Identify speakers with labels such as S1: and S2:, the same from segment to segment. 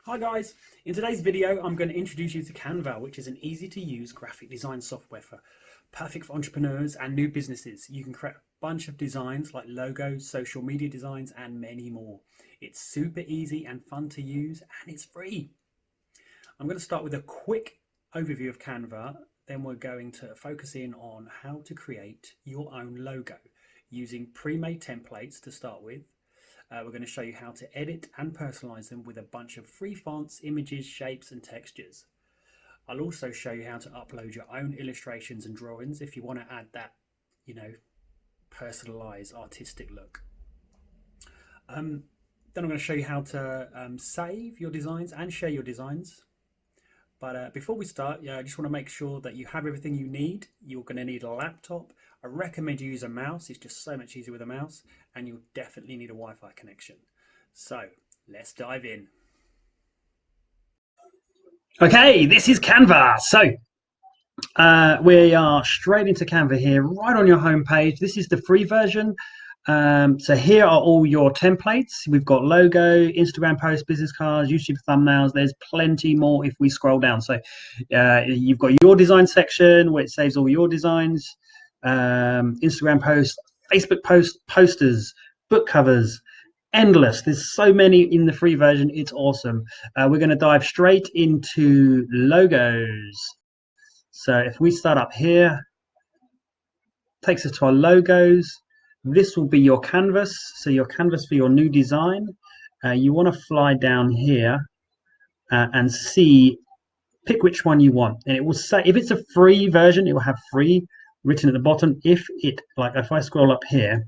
S1: Hi guys, in today's video I'm going to introduce you to Canva, which is an easy to use graphic design software perfect for entrepreneurs and new businesses. You can create a bunch of designs like logos, social media designs and many more. It's super easy and fun to use and it's free. I'm going to start with a quick overview of Canva, then we're going to focus in on how to create your own logo using pre-made templates to start with. We're going to show you how to edit and personalize them with a bunch of free fonts, images, shapes and textures. I'll also show you how to upload your own illustrations and drawings if you want to add that, personalized artistic look. Then I'm going to show you how to save your designs and share your designs. But before we start, I just want to make sure that you have everything you need. You're going to need a laptop. I recommend you use a mouse. It's just so much easier with a mouse. And you'll definitely need a Wi-Fi connection. So let's dive in. Okay, this is Canva. So we are straight into Canva here, right on your homepage. This is the free version. So here are all your templates. We've got logo, Instagram posts, business cards, YouTube thumbnails. There's plenty more if we scroll down. So you've got your design section where it saves all your designs, Instagram posts, Facebook posts, posters, book covers, endless. There's so many in the free version. It's awesome. We're going to dive straight into logos. So if we start up here, takes us to our logos. This will be your canvas. So your canvas for your new design. You want to fly down here and pick which one you want. And it will say, if it's a free version, it will have free written at the bottom. If I scroll up here,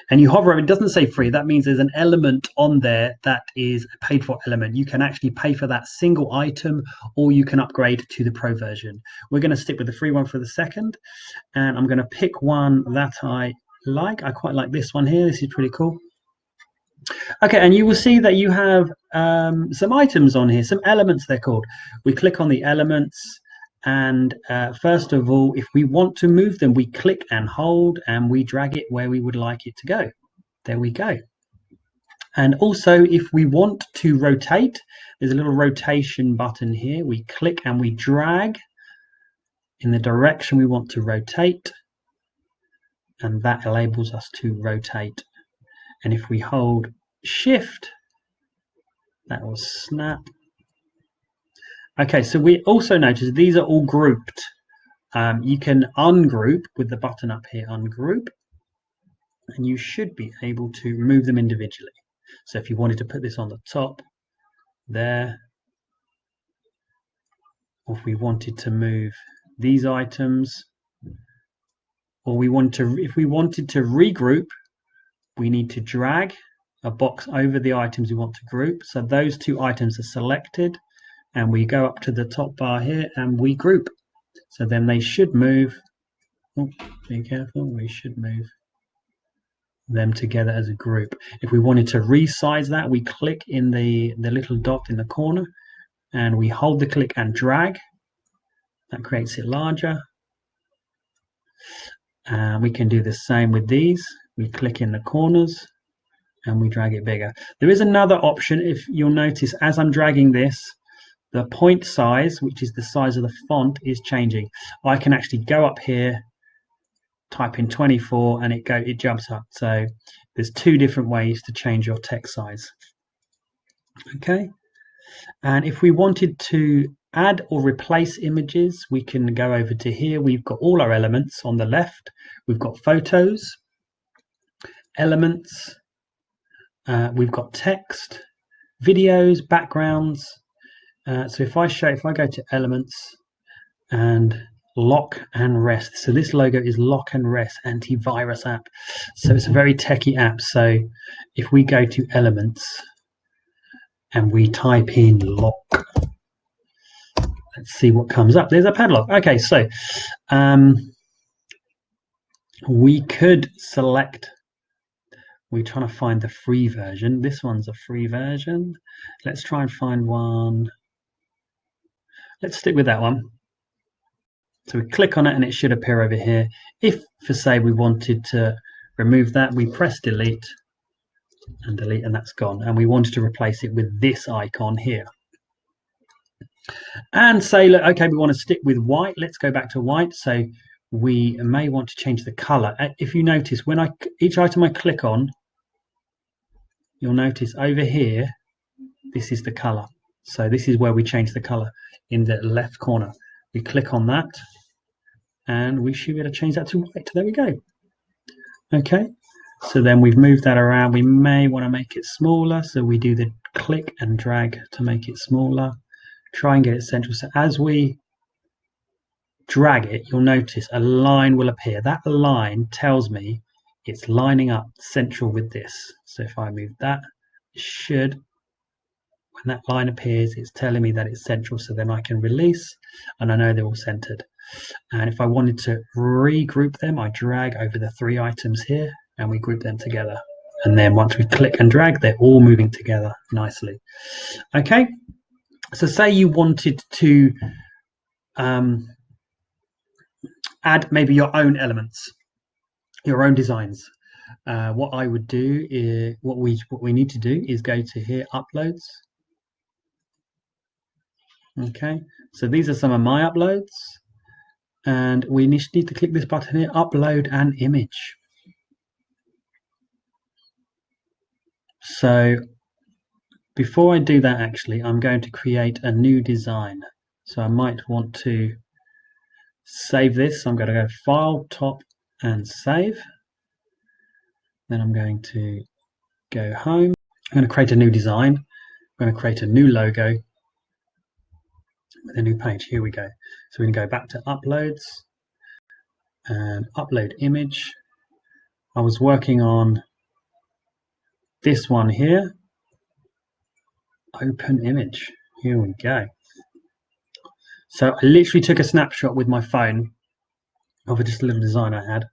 S1: and you hover over, it doesn't say free. That means there's an element on there that is a paid for element. You can actually pay for that single item, or you can upgrade to the pro version. We're going to stick with the free one for the second, and I'm going to pick one that I like. I quite like this one here. This is pretty cool. Okay, and you will see that you have some items on here, some elements they're called. We click on the elements. And first of all, if we want to move them, we click and hold and we drag it where we would like it to go. There we go. And also, if we want to rotate, there's a little rotation button here. We click and we drag in the direction we want to rotate. And that enables us to rotate. And if we hold Shift, that will snap. Okay, so we also notice these are all grouped. You can ungroup with the button up here, ungroup, and you should be able to move them individually. So if you wanted to put this on the top there, or if we wanted to move these items, or if we wanted to regroup, we need to drag a box over the items we want to group. So those two items are selected, and we go up to the top bar here and we group. So then they should move. Oh, be careful, we should move them together as a group. If we wanted to resize that, we click in the little dot in the corner and we hold the click and drag. That creates it larger. And we can do the same with these. We click in the corners and we drag it bigger. There is another option. If you'll notice, as I'm dragging this, the point size, which is the size of the font, is changing. I can actually go up here, type in 24, and it jumps up. So there's two different ways to change your text size. Okay, and if we wanted to add or replace images, we can go over to here. We've got all our elements on the left. We've got photos, elements, we've got text, videos, backgrounds. So if I go to elements and lock and rest. So this logo is lock and rest antivirus app. So it's a very techie app. So if we go to elements and we type in lock, let's see what comes up. There's a padlock. Okay, so we could select, we're trying to find the free version. This one's a free version. Let's try and find one. Let's stick with that one. So we click on it and it should appear over here. If, for say, we wanted to remove that, we press delete and delete, and that's gone. And we wanted to replace it with this icon here. And say, look, okay, we want to stick with white. Let's go back to white. So we may want to change the color. If you notice, when each item I click on, you'll notice over here, this is the color. So this is where we change the color in the left corner. We click on that and we should be able to change that to white. There we go. Okay, so then we've moved that around. We may want to make it smaller. So we do the click and drag to make it smaller. Try and get it central. So as we drag it, you'll notice a line will appear. That line tells me it's lining up central with this. So if I move that, it should, when that line appears, it's telling me that it's central. So then I can release and I know they're all centered. And if I wanted to regroup them, I drag over the 3 items here and we group them together. And then once we click and drag, they're all moving together nicely. Okay, so say you wanted to add maybe your own elements, your own designs. What I would do is, what we need to do is go to here, uploads. Okay, so these are some of my uploads. And we need to click this button here, upload an image. So before I do that, actually, I'm going to create a new design. So I might want to save this. So I'm going to go File, Top, and Save. Then I'm going to go Home. I'm going to create a new design. I'm going to create a new logo with a new page. Here we go. So we're going to go back to Uploads and Upload Image. I was working on this one here. Open Image. Here we go. So I literally took a snapshot with my phone of just a little design I had.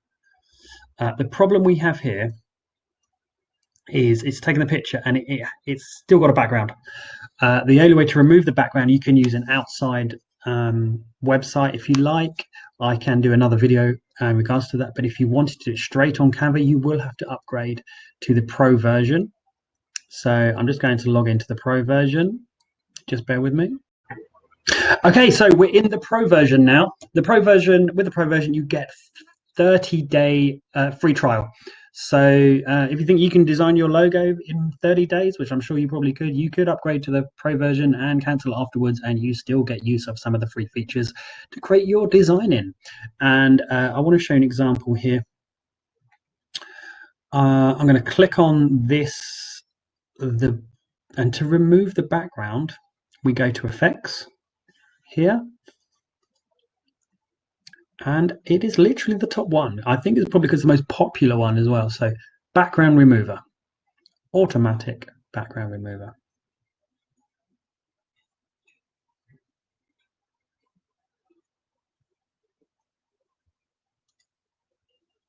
S1: The problem we have here is it's taken the picture and it's still got a background. The only way to remove the background, you can use an outside website if you like. I can do another video in regards to that, but if you wanted to do it straight on Canva, you will have to upgrade to the Pro version. So I'm just going to log into the Pro version. Just bear with me. Okay, so we're in the Pro version now. The Pro version, with the Pro version, you get 30-day free trial. So if you think you can design your logo in 30 days, which I'm sure you probably could, you could upgrade to the Pro version and cancel afterwards, and you still get use of some of the free features to create your design in. And I want to show an example here. I'm going to click on this, and to remove the background, we go to Effects here. And it is literally the top one. I think it's probably because it's the most popular one as well. So background remover, automatic background remover.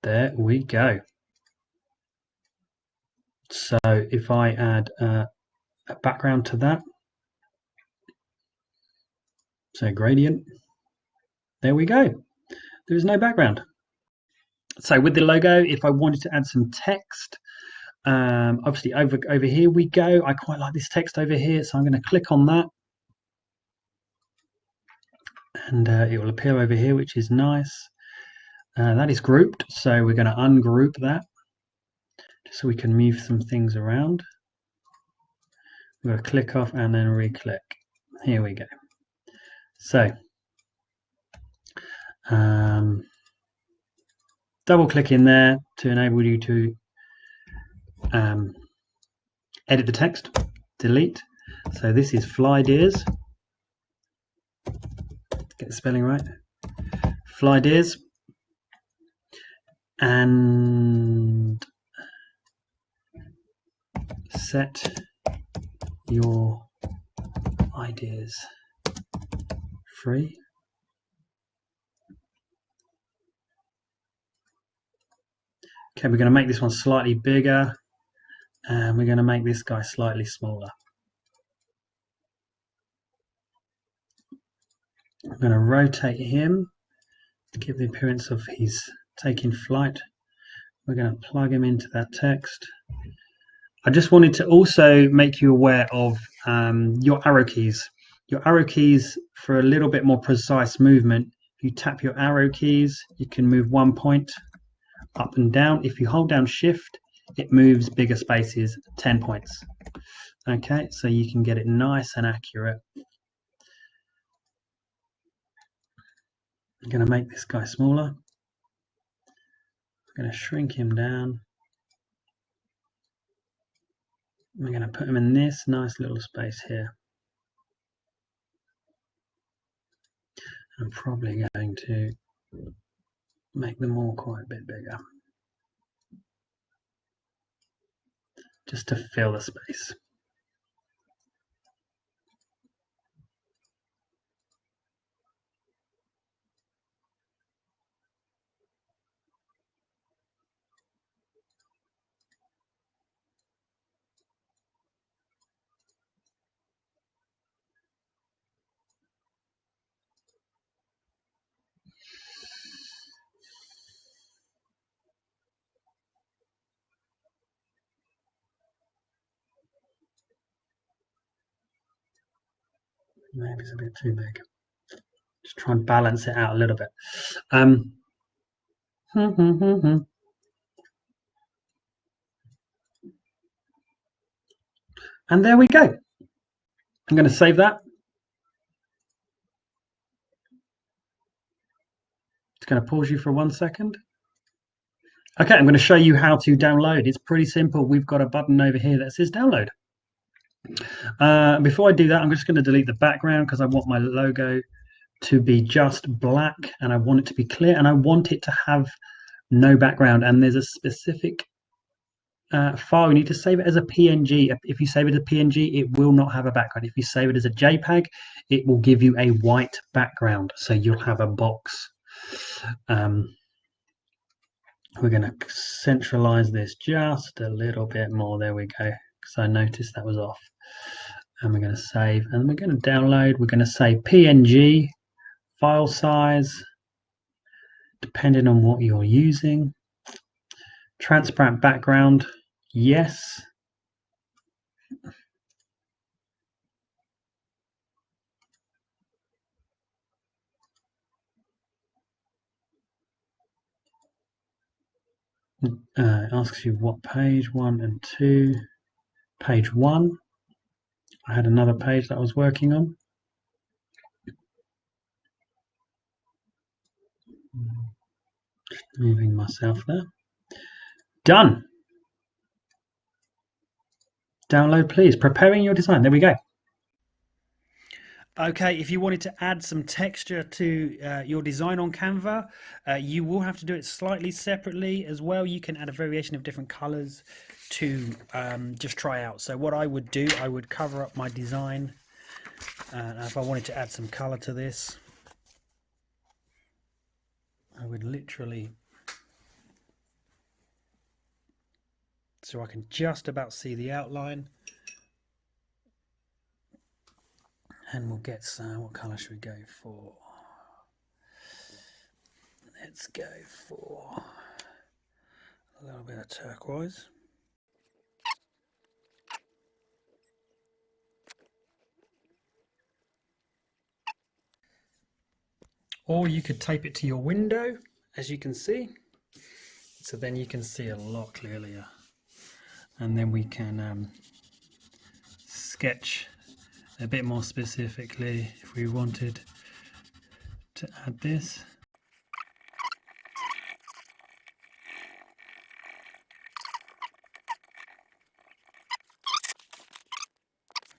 S1: There we go. So if I add a background to that, so gradient, there we go. There is no background. So with the logo, if I wanted to add some text, obviously over here we go. I quite like this text over here, so I'm going to click on that. And it will appear over here, which is nice. That is grouped, so we're going to ungroup that just so we can move some things around. We're going to click off and then re-click. Here we go. So double click in there to enable you to edit the text, delete. So this is fly deers. Get the spelling right. Fly deers. And set your ideas free. Okay, we're going to make this one slightly bigger, and we're going to make this guy slightly smaller. I'm going to rotate him to give the appearance of he's taking flight. We're going to plug him into that text. I just wanted to also make you aware of your arrow keys. Your arrow keys for a little bit more precise movement. If you tap your arrow keys, you can move 1 point up and down. If you hold down shift, it moves bigger spaces 10 points. Okay, so you can get it nice and accurate. I'm going to make this guy smaller. I'm going to shrink him down. We're going to put him in this nice little space here. I'm probably going to make them all quite a bit bigger, just to fill the space. Maybe it's a bit too big. Just try and balance it out a little bit. And there we go. I'm going to save that. It's going to pause you for 1 second. Okay, I'm going to show you how to download. It's pretty simple. We've got a button over here that says download. Before I do that, I'm just going to delete the background because I want my logo to be just black and I want it to be clear and I want it to have no background. And there's a specific file. You need to save it as a PNG. If you save it as a PNG, it will not have a background. If you save it as a JPEG, it will give you a white background. So you'll have a box. We're going to centralize this just a little bit more. There we go. Because I noticed that was off. And we're going to save. And we're going to download. We're going to say PNG file size, depending on what you're using. Transparent background, yes. It asks you what page, 1 and 2. Page 1. I had another page that I was working on. Just moving myself there. Done. Download, please. Preparing your design. There we go. Okay, if you wanted to add some texture to your design on Canva, you will have to do it slightly separately as well. You can add a variation of different colors to just try out. So what I would do, I would cover up my design. If I wanted to add some color to this, I would literally, so I can just about see the outline. And we'll get some, what color should we go for? Let's go for a little bit of turquoise. Or you could tape it to your window, as you can see. So then you can see a lot clearer. And then we can sketch a bit more specifically if we wanted to add this.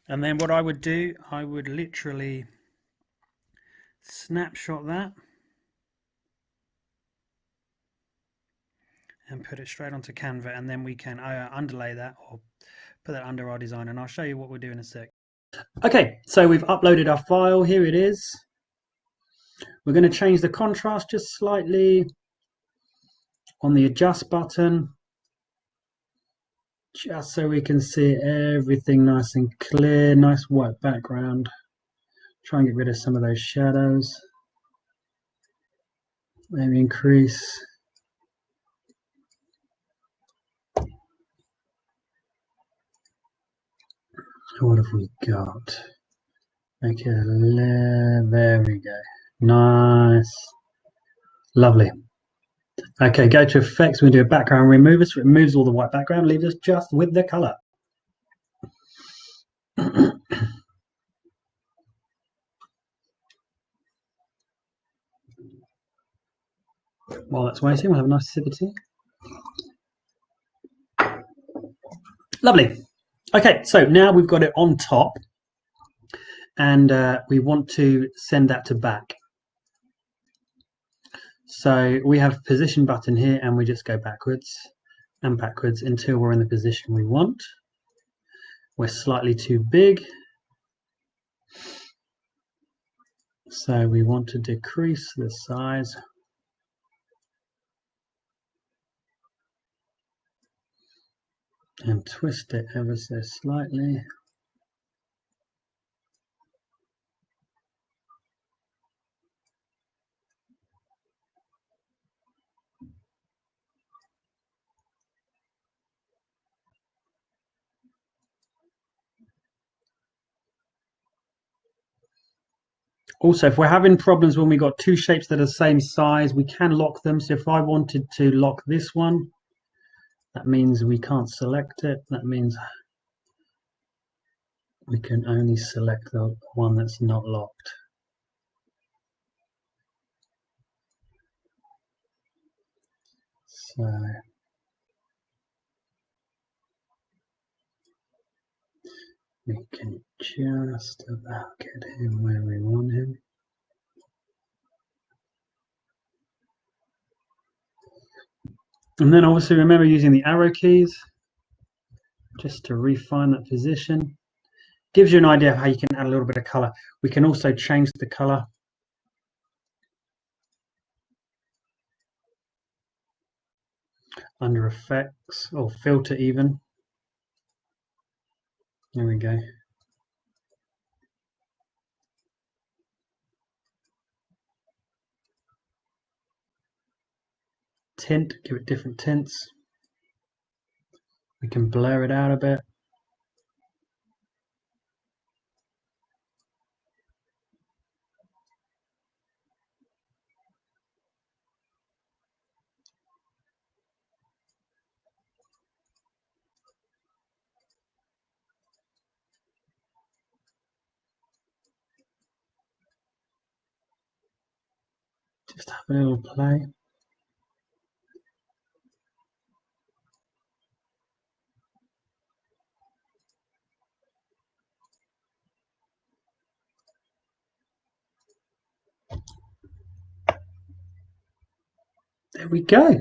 S1: And then what I would do, I would literally snapshot that and put it straight onto Canva, and then we can underlay that or put that under our design, and I'll show you what we'll do in a sec. Okay, so we've uploaded our file. Here it is. We're going to change the contrast just slightly on the adjust button, just so we can see everything nice and clear. Nice white background. Try and get rid of some of those shadows. Maybe increase. What have we got? Make it there we go. Nice. Lovely. Okay, go to effects. We do a background remover, so it removes all the white background, leaves us just with the color. While that's waiting, we'll have a nice sip of tea. Lovely. Okay, so now we've got it on top, and we want to send that to back. So we have a position button here, and we just go backwards and backwards until we're in the position we want. We're slightly too big, so we want to decrease the size. And twist it ever so slightly. Also, if we're having problems when we got two shapes that are the same size, we can lock them. So if I wanted to lock this one, that means we can't select it. That means we can only select the one that's not locked. So we can just about get him where we want him. And then obviously remember using the arrow keys just to refine that position. Gives you an idea of how you can add a little bit of color. We can also change the color. Under effects or filter even. There we go. Tint, give it different tints. We can blur it out a bit. Just have a little play. There we go.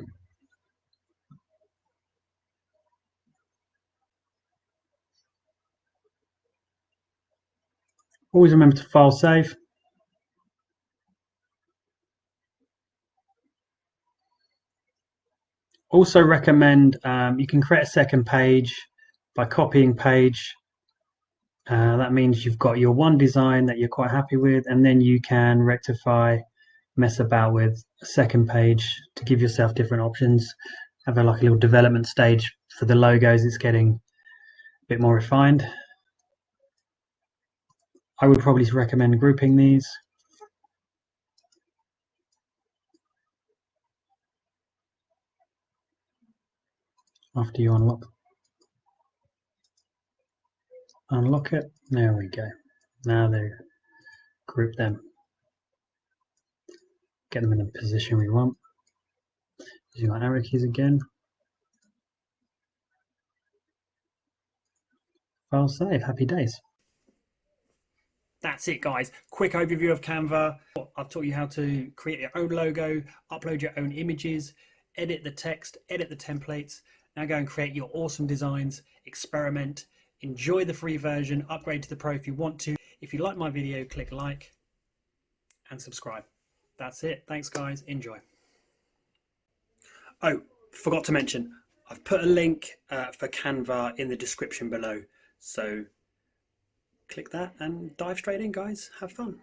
S1: Always remember to file save. Also recommend you can create a second page by copying page. That means you've got your one design that you're quite happy with, and then you can rectify, mess about with a second page to give yourself different options. Have like a little development stage for the logos. It's getting a bit more refined. I would probably recommend grouping these. After you unlock it, there we go. Now they group them. Get them in the position we want. Using our arrow keys again. File save. Happy days. That's it, guys. Quick overview of Canva. I've taught you how to create your own logo, upload your own images, edit the text, edit the templates. Now go and create your awesome designs, experiment, enjoy the free version, upgrade to the pro if you want to. If you like my video, click like and subscribe. That's it. Thanks, guys. Enjoy. Oh, forgot to mention, I've put a link for Canva in the description below. So click that and dive straight in, guys. Have fun.